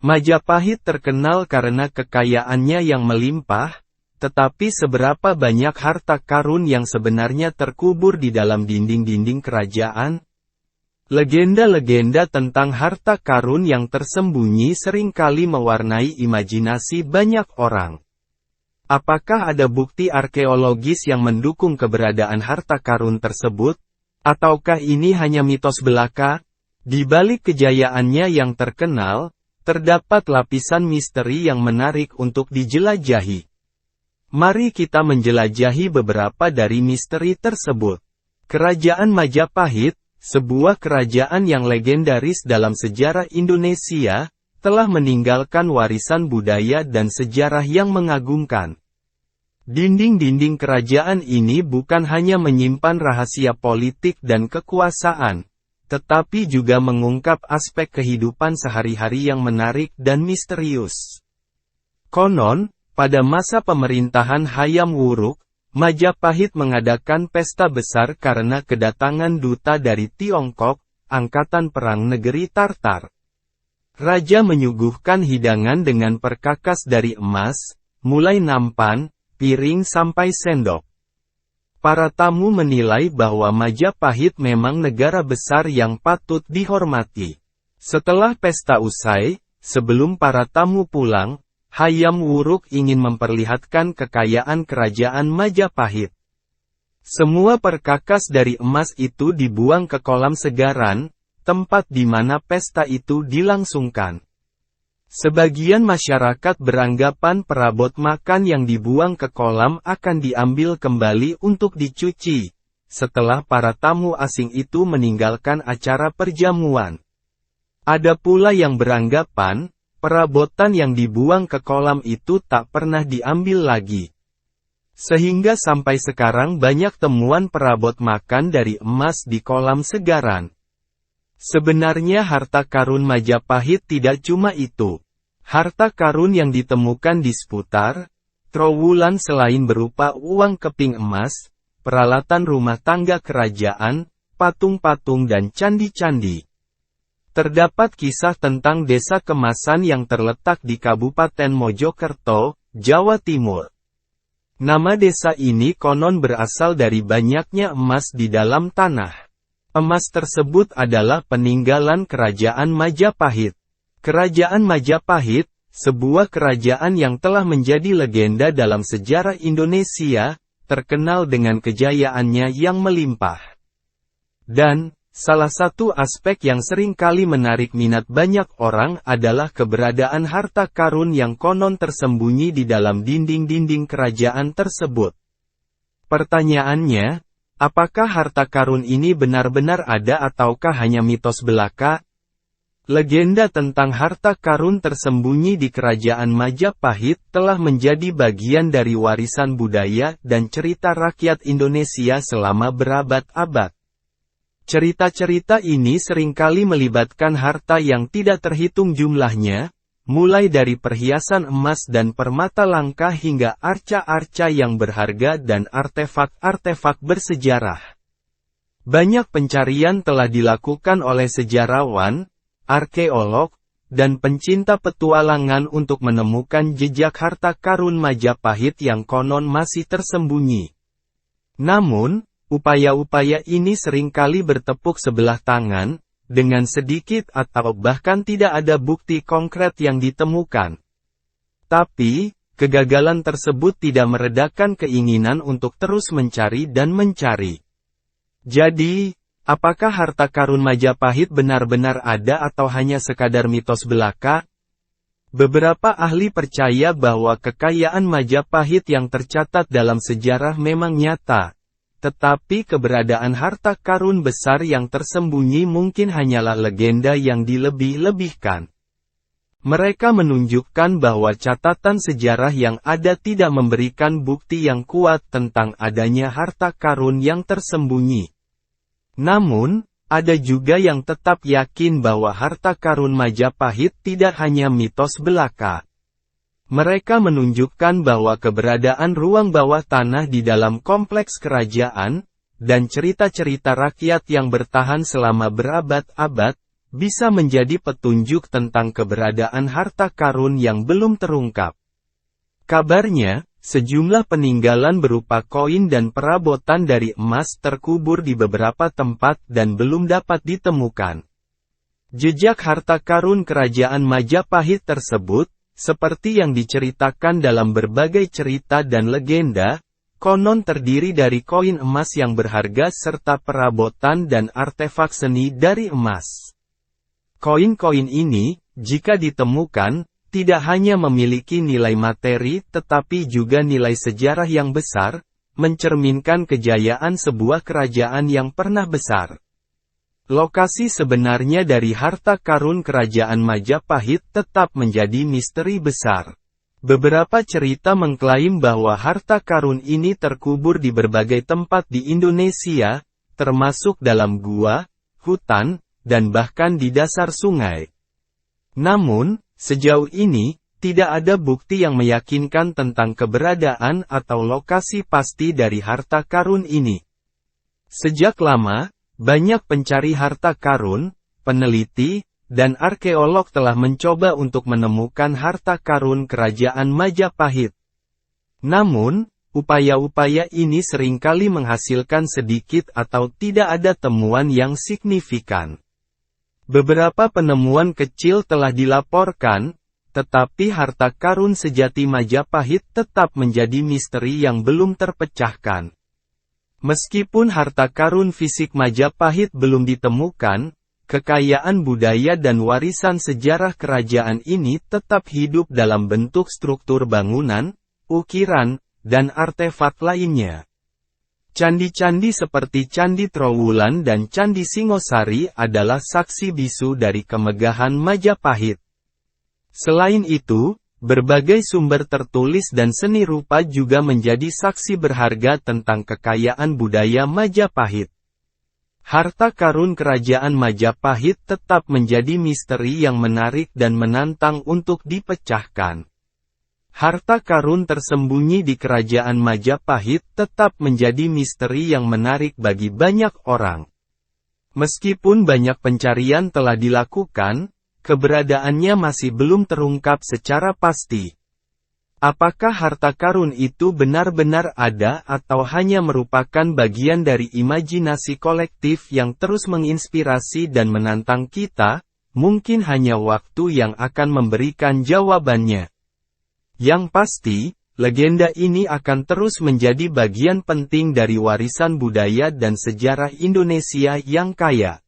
Majapahit terkenal karena kekayaannya yang melimpah, tetapi seberapa banyak harta karun yang sebenarnya terkubur di dalam dinding-dinding kerajaan? Legenda-legenda tentang harta karun yang tersembunyi seringkali mewarnai imajinasi banyak orang. Apakah ada bukti arkeologis yang mendukung keberadaan harta karun tersebut? Ataukah ini hanya mitos belaka? Di balik kejayaannya yang terkenal, terdapat lapisan misteri yang menarik untuk dijelajahi. Mari kita menjelajahi beberapa dari misteri tersebut. Kerajaan Majapahit, sebuah kerajaan yang legendaris dalam sejarah Indonesia, telah meninggalkan warisan budaya dan sejarah yang mengagumkan. Dinding-dinding kerajaan ini bukan hanya menyimpan rahasia politik dan kekuasaan, tetapi juga mengungkap aspek kehidupan sehari-hari yang menarik dan misterius. Konon, pada masa pemerintahan Hayam Wuruk, Majapahit mengadakan pesta besar karena kedatangan duta dari Tiongkok, Angkatan Perang Negeri Tartar. Raja menyuguhkan hidangan dengan perkakas dari emas, mulai nampan, piring sampai sendok. Para tamu menilai bahwa Majapahit memang negara besar yang patut dihormati. Setelah pesta usai, sebelum para tamu pulang, Hayam Wuruk ingin memperlihatkan kekayaan kerajaan Majapahit. Semua perkakas dari emas itu dibuang ke kolam Segaran, tempat di mana pesta itu dilangsungkan. Sebagian masyarakat beranggapan perabot makan yang dibuang ke kolam akan diambil kembali untuk dicuci, setelah para tamu asing itu meninggalkan acara perjamuan. Ada pula yang beranggapan, perabotan yang dibuang ke kolam itu tak pernah diambil lagi. Sehingga sampai sekarang banyak temuan perabot makan dari emas di kolam Segaran. Sebenarnya harta karun Majapahit tidak cuma itu. Harta karun yang ditemukan di seputar Trowulan selain berupa uang keping emas, peralatan rumah tangga kerajaan, patung-patung dan candi-candi. Terdapat kisah tentang desa kemasan yang terletak di Kabupaten Mojokerto, Jawa Timur. Nama desa ini konon berasal dari banyaknya emas di dalam tanah. Emas tersebut adalah peninggalan kerajaan Majapahit. Kerajaan Majapahit, sebuah kerajaan yang telah menjadi legenda dalam sejarah Indonesia, terkenal dengan kejayaannya yang melimpah. Dan, salah satu aspek yang seringkali menarik minat banyak orang adalah keberadaan harta karun yang konon tersembunyi di dalam dinding-dinding kerajaan tersebut. Pertanyaannya, apakah harta karun ini benar-benar ada ataukah hanya mitos belaka? Legenda tentang harta karun tersembunyi di kerajaan Majapahit telah menjadi bagian dari warisan budaya dan cerita rakyat Indonesia selama berabad-abad. Cerita-cerita ini seringkali melibatkan harta yang tidak terhitung jumlahnya, mulai dari perhiasan emas dan permata langka hingga arca-arca yang berharga dan artefak-artefak bersejarah. Banyak pencarian telah dilakukan oleh sejarawan, arkeolog, dan pencinta petualangan untuk menemukan jejak harta karun Majapahit yang konon masih tersembunyi. Namun, upaya-upaya ini seringkali bertepuk sebelah tangan, dengan sedikit atau bahkan tidak ada bukti konkret yang ditemukan. Tapi, kegagalan tersebut tidak meredakan keinginan untuk terus mencari dan mencari. Jadi, apakah harta karun Majapahit benar-benar ada atau hanya sekadar mitos belaka? Beberapa ahli percaya bahwa kekayaan Majapahit yang tercatat dalam sejarah memang nyata. Tetapi keberadaan harta karun besar yang tersembunyi mungkin hanyalah legenda yang dilebih-lebihkan. Mereka menunjukkan bahwa catatan sejarah yang ada tidak memberikan bukti yang kuat tentang adanya harta karun yang tersembunyi. Namun, ada juga yang tetap yakin bahwa harta karun Majapahit tidak hanya mitos belaka. Mereka menunjukkan bahwa keberadaan ruang bawah tanah di dalam kompleks kerajaan, dan cerita-cerita rakyat yang bertahan selama berabad-abad, bisa menjadi petunjuk tentang keberadaan harta karun yang belum terungkap. Kabarnya, sejumlah peninggalan berupa koin dan perabotan dari emas terkubur di beberapa tempat dan belum dapat ditemukan. Jejak harta karun kerajaan Majapahit tersebut, seperti yang diceritakan dalam berbagai cerita dan legenda, konon terdiri dari koin emas yang berharga serta perabotan dan artefak seni dari emas. Koin-koin ini, jika ditemukan, tidak hanya memiliki nilai materi tetapi juga nilai sejarah yang besar, mencerminkan kejayaan sebuah kerajaan yang pernah besar. Lokasi sebenarnya dari harta karun kerajaan Majapahit tetap menjadi misteri besar. Beberapa cerita mengklaim bahwa harta karun ini terkubur di berbagai tempat di Indonesia, termasuk dalam gua, hutan, dan bahkan di dasar sungai. Namun, sejauh ini, tidak ada bukti yang meyakinkan tentang keberadaan atau lokasi pasti dari harta karun ini. Sejak lama, banyak pencari harta karun, peneliti, dan arkeolog telah mencoba untuk menemukan harta karun kerajaan Majapahit. Namun, upaya-upaya ini seringkali menghasilkan sedikit atau tidak ada temuan yang signifikan. Beberapa penemuan kecil telah dilaporkan, tetapi harta karun sejati Majapahit tetap menjadi misteri yang belum terpecahkan. Meskipun harta karun fisik Majapahit belum ditemukan, kekayaan budaya dan warisan sejarah kerajaan ini tetap hidup dalam bentuk struktur bangunan, ukiran, dan artefak lainnya. Candi-candi seperti Candi Trowulan dan Candi Singosari adalah saksi bisu dari kemegahan Majapahit. Selain itu, berbagai sumber tertulis dan seni rupa juga menjadi saksi berharga tentang kekayaan budaya Majapahit. Harta karun kerajaan Majapahit tetap menjadi misteri yang menarik dan menantang untuk dipecahkan. Harta karun tersembunyi di kerajaan Majapahit tetap menjadi misteri yang menarik bagi banyak orang. Meskipun banyak pencarian telah dilakukan, keberadaannya masih belum terungkap secara pasti. Apakah harta karun itu benar-benar ada atau hanya merupakan bagian dari imajinasi kolektif yang terus menginspirasi dan menantang kita? Mungkin hanya waktu yang akan memberikan jawabannya. Yang pasti, legenda ini akan terus menjadi bagian penting dari warisan budaya dan sejarah Indonesia yang kaya.